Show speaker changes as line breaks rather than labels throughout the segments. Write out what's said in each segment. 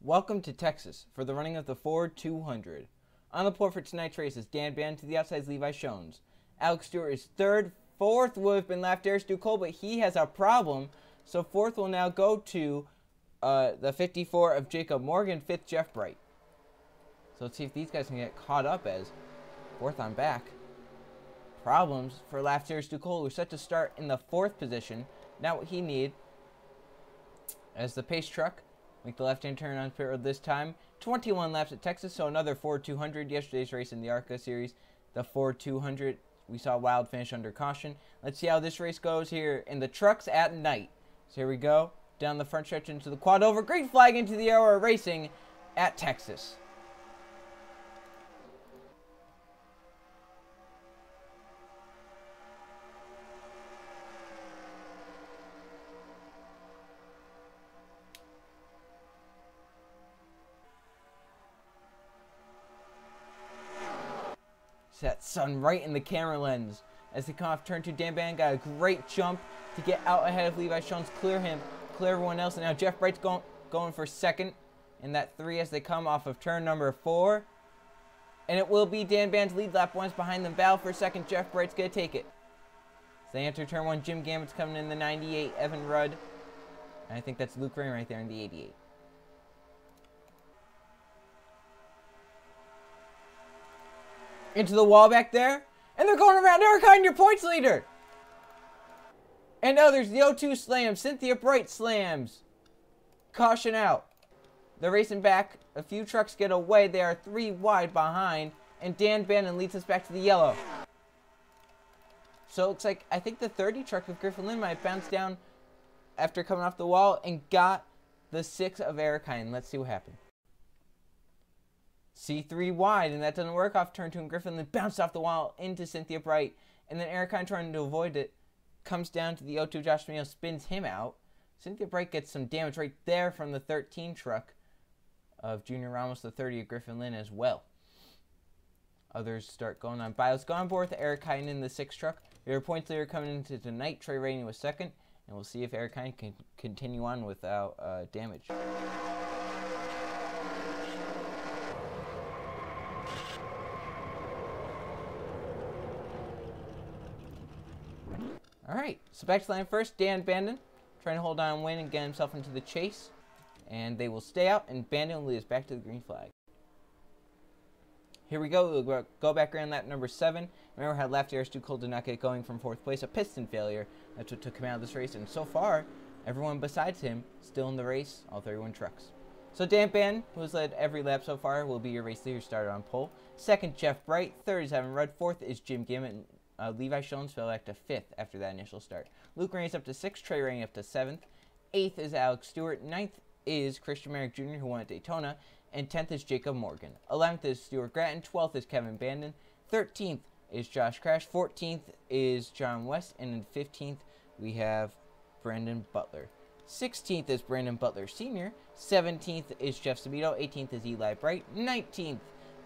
Welcome to Texas for the running of the Ford 200. On the pole for tonight's race is Dan Bannon to the outside, Levi Shones. Alex Stewart is third. Fourth would have been left there, Stu Cole, but he has a problem. So fourth will now go to the 54 of Jacob Morgan, fifth Jeff Bright. So let's see if these guys can get caught up as fourth on back. Problems for lap series Stu Cole, who's set to start in the fourth position. Now what he needs as the pace truck make the left-hand turn on pit road this time. 21 laps at Texas, so another Ford 200. Yesterday's race in the ARCA series, the Ford 200. We saw a wild finish under caution. Let's see how this race goes here in the trucks at night. So here we go. Down the front stretch into the quad over. Green flag into the air. We're racing at Texas. That sun right in the camera lens. As they come off turn 2, Dan Bannon got a great jump to get out ahead of Levi Shones, clear everyone else. And now Jeff Bright's going for second in that 3 as they come off of turn number 4. And it will be Dan Bannon's lead lap once behind them. Battle for second. Jeff Bright's going to take it. As they enter turn 1, Jim Gammott's coming in the 98. Evan Rudd. And I think that's Luke Rain right there in the 88. Into the wall back there. And they're going around Eric, your points leader. And now there's the O2 slam. Cynthia Bright slams. Caution out. They're racing back. A few trucks get away. They are 3 wide behind. And Dan Bannon leads us back to the yellow. So it looks like, I think the 30 truck of Griffin Lynn might bounce down after coming off the wall and got the 6 of Eric Hine. Let's see what happened. C3 wide, and that doesn't work off turn 2, and Griffin then bounced off the wall into Cynthia Bright, and then Eric Hine trying to avoid it, comes down to the O2, Josh Mayo spins him out. Cynthia Bright gets some damage right there from the 13 truck of Junior Ramos, the 30 of Griffin Lynn as well. Others start going on by. Let's go on board with Eric Hine in the 6 truck. Your points leader coming into tonight, Trey Rainey was second, and we'll see if Eric Hine can continue on without damage. Alright, so back to the line first, Dan Bannon trying to hold on and win and get himself into the chase. And they will stay out, and Bannon will lead us back to the green flag. Here we go, we'll go back around lap number 7. Remember how left air Stu Cole did not get going from 4th place, a piston failure. That's what took him out of this race, and so far, everyone besides him still in the race, all 31 trucks. So Dan Bannon, who has led every lap so far, will be your race leader, started on pole. Second, Jeff Bright. Third is Evan Rudd. Fourth is Jim Gammett. Levi Shones fell back to 5th after that initial start. Luke Rain is up to 6th. Trey Rainey up to 7th. 8th is Alex Stewart. 9th is Christian Merrick Jr., who won at Daytona. And 10th is Jacob Morgan. 11th is Stuart Gratton. 12th is Kevin Bannon. 13th is Josh Crash. 14th is John West. And in 15th, we have Brandon Butler. 16th is Brandon Butler Sr. 17th is Jeff Sabito. 18th is Eli Bright. 19th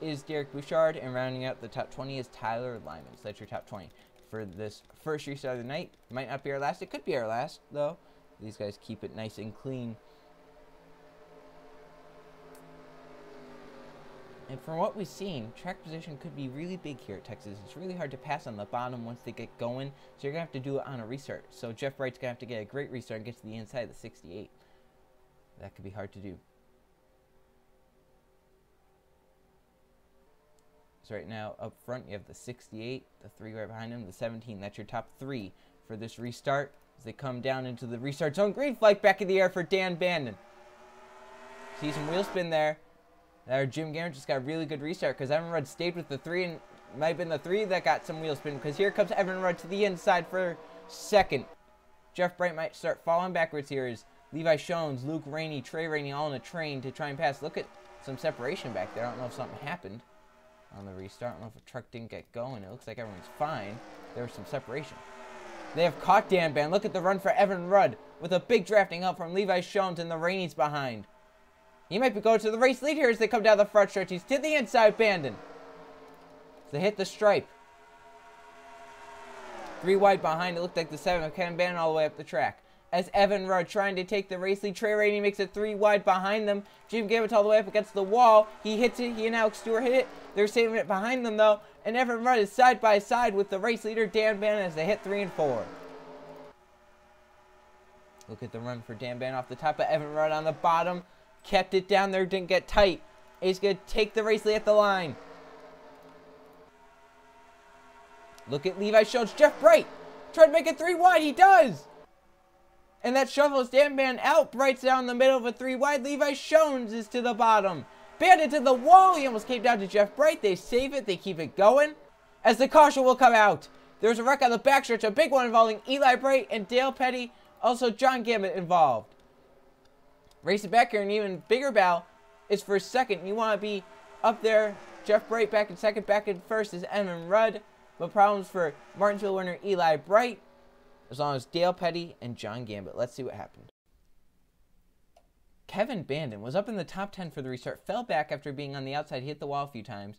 is Derek Bouchard, and rounding out the top 20 is Tyler Lyman. So that's your top 20 for this first restart of the night. Might not be our last. It could be our last, though. These guys keep it nice and clean. And from what we've seen, track position could be really big here at Texas. It's really hard to pass on the bottom once they get going, so you're going to have to do it on a restart. So Jeff Bright's going to have to get a great restart and get to the inside of the 68. That could be hard to do. So right now, up front, you have the 68, the 3 right behind him, the 17. That's your top 3 for this restart. As they come down into the restart zone, green flag back in the air for Dan Bannon. See some wheel spin there. Our Jim Gammett just got a really good restart because Evan Rudd stayed with the 3, and it might have been the 3 that got some wheel spin because here comes Evan Rudd to the inside for second. Jeff Bright might start falling backwards here as Levi Shones, Luke Rainey, Trey Rainey all in a train to try and pass. Look at some separation back there. I don't know if something happened on the restart. I don't know if a truck didn't get going. It looks like everyone's fine. There was some separation. They have caught Dan Bannon. Look at the run for Evan Rudd with a big drafting up from Levi Shones, and the Rainey's behind. He might be going to the race lead here as they come down the front stretch. He's to the inside, Bannon. They hit the stripe. 3 wide behind. It looked like the 7 of Kevin Bannon all the way up the track. as Evan Rudd trying to take the race lead. Trey Rainey makes it 3 wide behind them. Jim Gambit all the way up against the wall. He hits it. He and Alex Stewart hit it. They're saving it behind them, though. And Evan Rudd is side by side with the race leader, Dan Bannon, as they hit 3 and 4. Look at the run for Dan Bannon off the top, but Evan Rudd on the bottom. Kept it down there, didn't get tight. He's going to take the race lead at the line. Look at Levi Jones. Jeff Bright tried to make it 3 wide. He does. And that shuffles Dan Bannon out. Bright's down the middle of a 3 wide. Levi Jones is to the bottom. Bandit to the wall. He almost came down to Jeff Bright. They save it. They keep it going. As the caution will come out. There's a wreck on the backstretch. A big one involving Eli Bright and Dale Petty. Also John Gambit involved. Racing back here, an even bigger battle is for second. You want to be up there. Jeff Bright back in second. Back in first is Evan Rudd. But problems for Martinsville winner Eli Bright. As long as Dale Petty and John Gambit. Let's see what happened. Kevin Bandon was up in the top 10 for the restart. Fell back after being on the outside. He hit the wall a few times.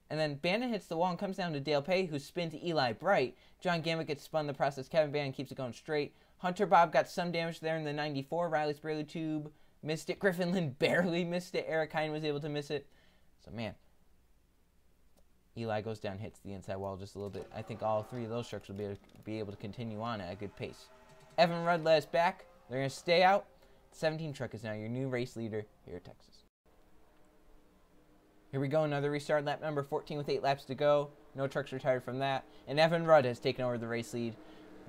And then Bandon hits the wall and comes down to Dale Petty, who spins Eli Bright. John Gambit gets spun in the process. Kevin Bandon keeps it going straight. Hunter Bob got some damage there in the 94. Riley Spraley Tube missed it. Griffin Lynn barely missed it. Eric Hine was able to miss it. So, man. Eli goes down, hits the inside wall just a little bit. I think all 3 of those trucks will be able to continue on at a good pace. Evan Rudd led us back. They're going to stay out. 17 truck is now your new race leader here at Texas. Here we go, another restart, lap number 14 with 8 laps to go. No trucks retired from that. And Evan Rudd has taken over the race lead.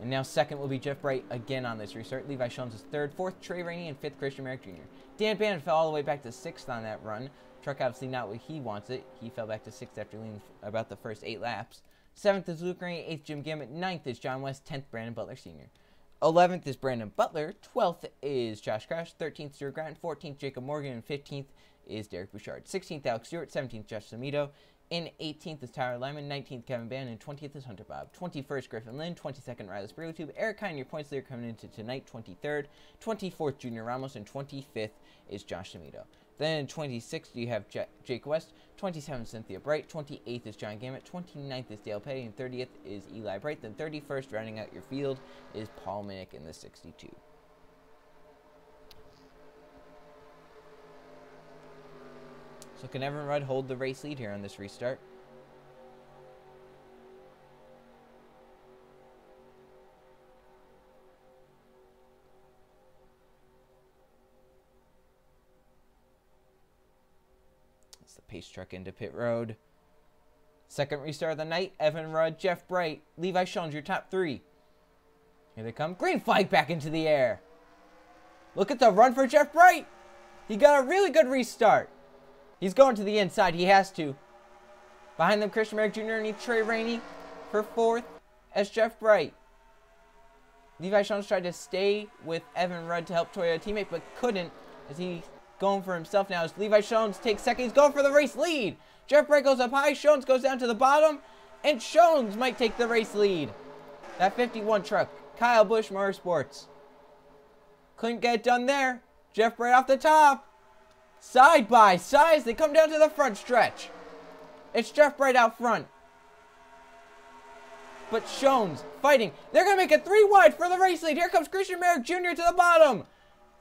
And now second will be Jeff Bright again on this restart. Levi Jones is third, fourth Trey Rainey, and fifth Christian Merrick Jr. Dan Bannon fell all the way back to 6th on that run. Truck obviously not what he wants it. He fell back to 6th after leading about the first 8 laps. 7th is Luke Rainey, 8th Jim Gambit, 9th is John West, 10th Brandon Butler Sr. 11th is Brandon Butler, 12th is Josh Crash, 13th Stuart Grant, 14th Jacob Morgan, and 15th is Derek Bouchard. 16th Alex Stewart, 17th Josh Samito, in 18th is Tyler Lyman, 19th Kevin Bannon, and 20th is Hunter Bob. 21st Griffin Lynn, 22nd Riley Spraley Tube, Eric Hine, your points leader coming into tonight, 23rd, 24th Junior Ramos, and 25th is Josh Samito. Then in 26th, you have Jake West, 27th Cynthia Bright, 28th is John Gambit, 29th is Dale Petty, and 30th is Eli Bright. Then 31st, rounding out your field, is Paul Minnick in the 62. So can Evan Rudd hold the race lead here on this restart? The pace truck into pit road. Second restart of the night. Evan Rudd, Jeff Bright, Levi Jones, your top 3. Here they come. Green flag back into the air. Look at the run for Jeff Bright. He got a really good restart. He's going to the inside. He has to. Behind them, Christian Merrick Jr. and Trey Rainey for 4th as Jeff Bright. Levi Jones tried to stay with Evan Rudd to help Toyota teammate, but couldn't as he going for himself now as Levi Jones takes second. He's going for the race lead. Jeff Bright goes up high. Jones goes down to the bottom. And Jones might take the race lead. That 51 truck. Kyle Busch Motorsports. Couldn't get it done there. Jeff Bright off the top. Side by side as they come down to the front stretch. It's Jeff Bright out front. But Jones fighting. They're going to make it 3 wide for the race lead. Here comes Christian Merrick Jr. to the bottom.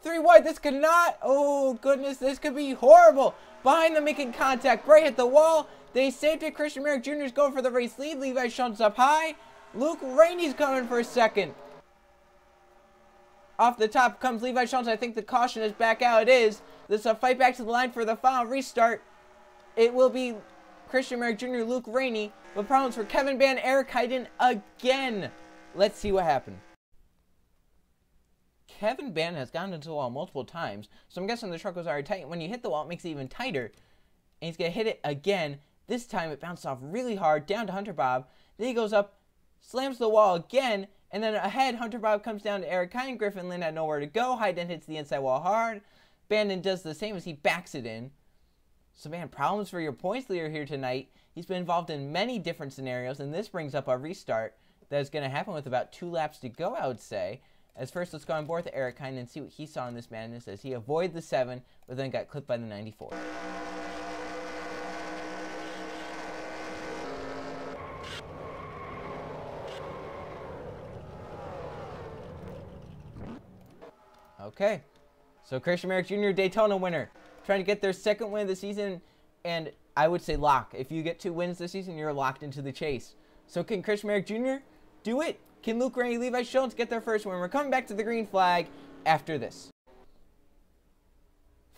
3 wide. This could not. Oh, goodness. This could be horrible. Behind them making contact. Bright hit the wall. They saved it. Christian Merrick Jr. is going for the race lead. Levi Jones up high. Luke Rainey's coming for a second. Off the top comes Levi Jones. I think the caution is back out. It is. This is a fight back to the line for the final restart. It will be Christian Merrick Jr., Luke Rainey. But problems for Kevin Bannon, Eric Hyden again. Let's see what happened. Kevin Bannon has gotten into the wall multiple times, so I'm guessing the truck was already tight. When you hit the wall, it makes it even tighter. And he's going to hit it again. This time, it bounced off really hard down to Hunter Bob. Then he goes up, slams the wall again, and then ahead, Hunter Bob comes down to Eric Hine. Griffin Lynn had nowhere to go. Hyden hits the inside wall hard. Bannon does the same as he backs it in. So, man, problems for your points leader here tonight. He's been involved in many different scenarios, and this brings up a restart that is going to happen with about 2 laps to go, I would say. As first, let's go on board with Eric Hine and see what he saw in this madness as he avoided the 7, but then got clipped by the 94. Okay. So Christian Merrick Jr., Daytona winner, trying to get their second win of the season, and I would say lock. If you get 2 wins this season, you're locked into the chase. So can Christian Merrick Jr. do it? Can Luke Rainey, Levi Schultz get their first win? We're coming back to the green flag after this.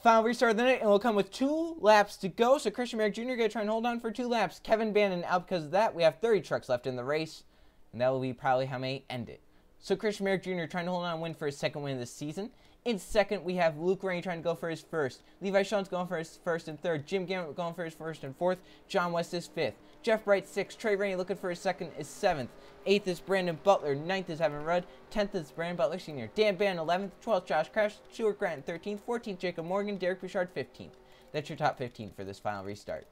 Final restart of the night, and we'll come with 2 laps to go. So Christian Merrick Jr. going to try and hold on for 2 laps. Kevin Bannon out because of that. We have 30 trucks left in the race, and that will be probably how many end it. So Christian Merrick Jr. trying to hold on and win for his second win of the season. In second, we have Luke Rainey trying to go for his first. Levi Schultz going for his first and third. Jim Gambit going for his first and fourth. John West is fifth. Jeff Bright, sixth. Trey Rainey looking for his second is seventh. Eighth is Brandon Butler. Ninth is Evan Rudd. 10th is Brandon Butler Sr. Dan Bann, 11th. 12th, Josh Crash. Stuart Grant, 13th. 14th, Jacob Morgan. Derek Bouchard, 15th. That's your top 15 for this final restart.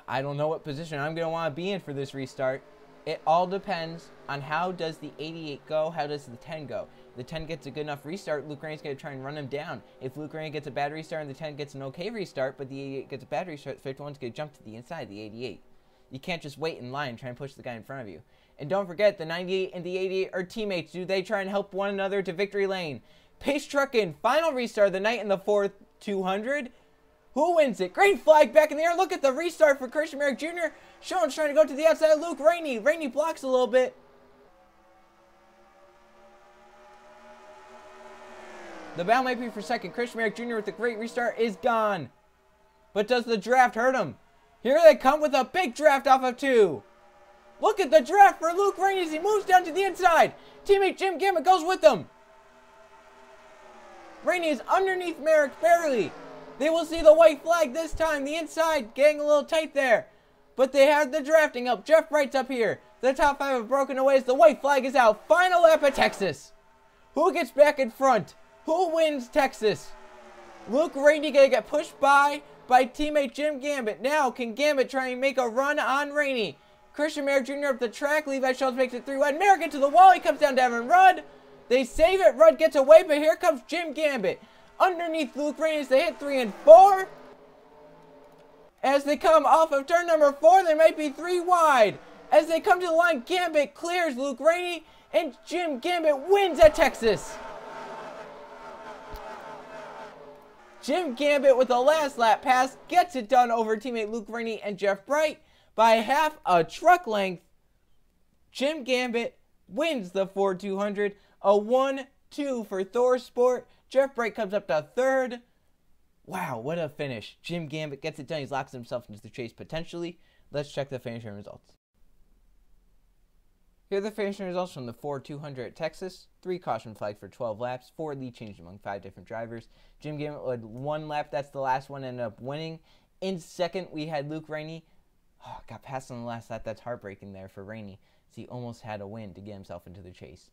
I don't know what position I'm going to want to be in for this restart. It all depends on how does the 88 go, how does the 10 go. If the 10 gets a good enough restart, Luke Rainey's going to try and run him down. If Luke Rainey gets a bad restart and the 10 gets an okay restart, but the 88 gets a bad restart, the 51's going to jump to the inside of the 88. You can't just wait in line and try and push the guy in front of you. And don't forget, the 98 and the 88 are teammates. Do they try and help one another to victory lane? Pace Truckin', final restart of the night in the 4th 200. Who wins it? Green flag back in the air. Look at the restart for Christian Merrick Jr. Sean's trying to go to the outside. Luke Rainey. Rainey blocks a little bit. The battle might be for second. Christian Merrick Jr. with the great restart is gone. But does the draft hurt him? Here they come with a big draft off of 2. Look at the draft for Luke Rainey as he moves down to the inside. Teammate Jim Gambit goes with him. Rainey is underneath Merrick barely. They will see the white flag this time. The inside getting a little tight there. But they have the drafting up. Jeff Bright's up here. The top 5 have broken away as the white flag is out. Final lap at Texas. Who gets back in front? Who wins Texas? Luke Rainey going to get pushed by teammate Jim Gambit. Now can Gambit try and make a run on Rainey? Christian Merrick Jr. up the track. Levi Schultz makes it 3 wide. Merrick into the wall. He comes down to Evan Rudd. They save it. Rudd gets away, but here comes Jim Gambit. Underneath Luke Rainey as they hit 3 and 4. As they come off of turn number 4, they might be 3 wide. As they come to the line, Gambit clears Luke Rainey, and Jim Gambit wins at Texas. Jim Gambit with the last lap pass gets it done over teammate Luke Rainey and Jeff Bright by half a truck length. Jim Gambit wins the Ford 200, a 1-2 for Thor Sport. Jeff Bright comes up to 3rd. Wow, what a finish. Jim Gambit gets it done. He's locked himself into the chase potentially. Let's check the finishing results. Here are the finishing results from the Ford 200 at Texas. 3 caution flags for 12 laps. 4 lead changes among 5 different drivers. Jim Gambit led 1 lap. That's the last one, ended up winning. In second, we had Luke Rainey. Oh, got passed on the last lap. That's heartbreaking there for Rainey. So he almost had a win to get himself into the chase.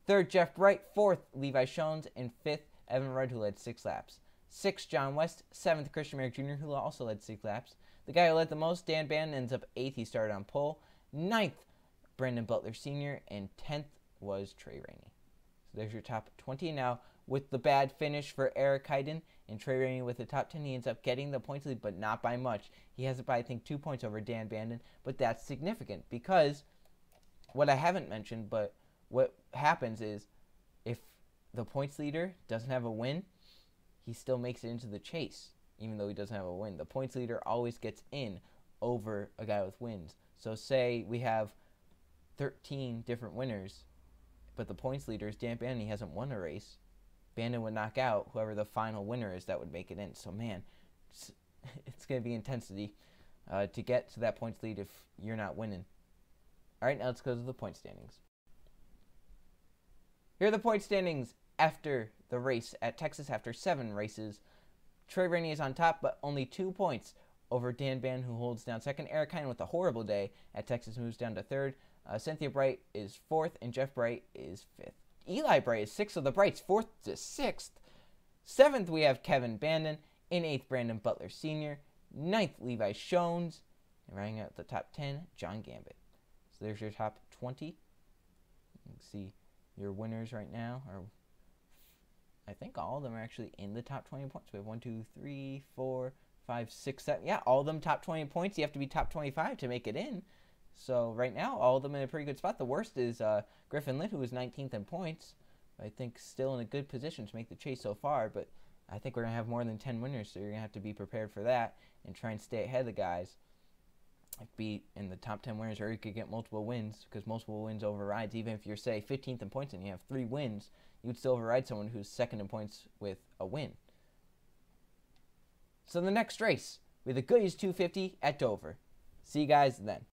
Third, Jeff Bright. Fourth, Levi Schultz. And fifth, Evan Rudd, who led 6 laps. 6th, John West. 7th, Christian Merrick Jr., who also led 6 laps. The guy who led the most, Dan Bannon, ends up 8th. He started on pole. 9th, Brandon Butler Sr., and 10th was Trey Rainey. So there's your top 20. Now, with the bad finish for Eric Heiden and Trey Rainey with the top 10, he ends up getting the points lead, but not by much. He has it by, I think, 2 points over Dan Bannon, but that's significant because what I haven't mentioned, but what happens is if the points leader doesn't have a win, he still makes it into the chase, even though he doesn't have a win. The points leader always gets in over a guy with wins. So say we have 13 different winners, but the points leader is Dan Bannon. He hasn't won a race. Bannon would knock out whoever the final winner is that would make it in. So, man, it's going to be intensity to get to that points lead if you're not winning. All right, now let's go to the point standings. Here are the point standings after the race at Texas after 7 races. Trey Rainey is on top, but only 2 points over Dan Bannon, who holds down second. Eric Heinen with a horrible day at Texas moves down to 3rd. Cynthia Bright is 4th, and Jeff Bright is 5th. Eli Bright is 6th of the Brights, 4th to 6th. 7th, we have Kevin Bannon. In 8th, Brandon Butler Sr. 9th, Levi Schultz. And rounding out the top 10, John Gambit. So there's your top 20. You can see your winners right now are, I think all of them are actually in the top 20 points. We have 1, 2, 3, 4, 5, 6, 7. Yeah, all of them top 20 points. You have to be top 25 to make it in. So right now, all of them in a pretty good spot. The worst is Griffin Litt, who was 19th in points. I think still in a good position to make the chase so far, but I think we're going to have more than 10 winners, so you're going to have to be prepared for that and try and stay ahead of the guys. Be in the top 10 winners, or you could get multiple wins, because multiple wins overrides. Even if you're, say, 15th in points and you have 3 wins, you would still override someone who's second in points with a win. So the next race, we have the Goodies 250 at Dover. See you guys then.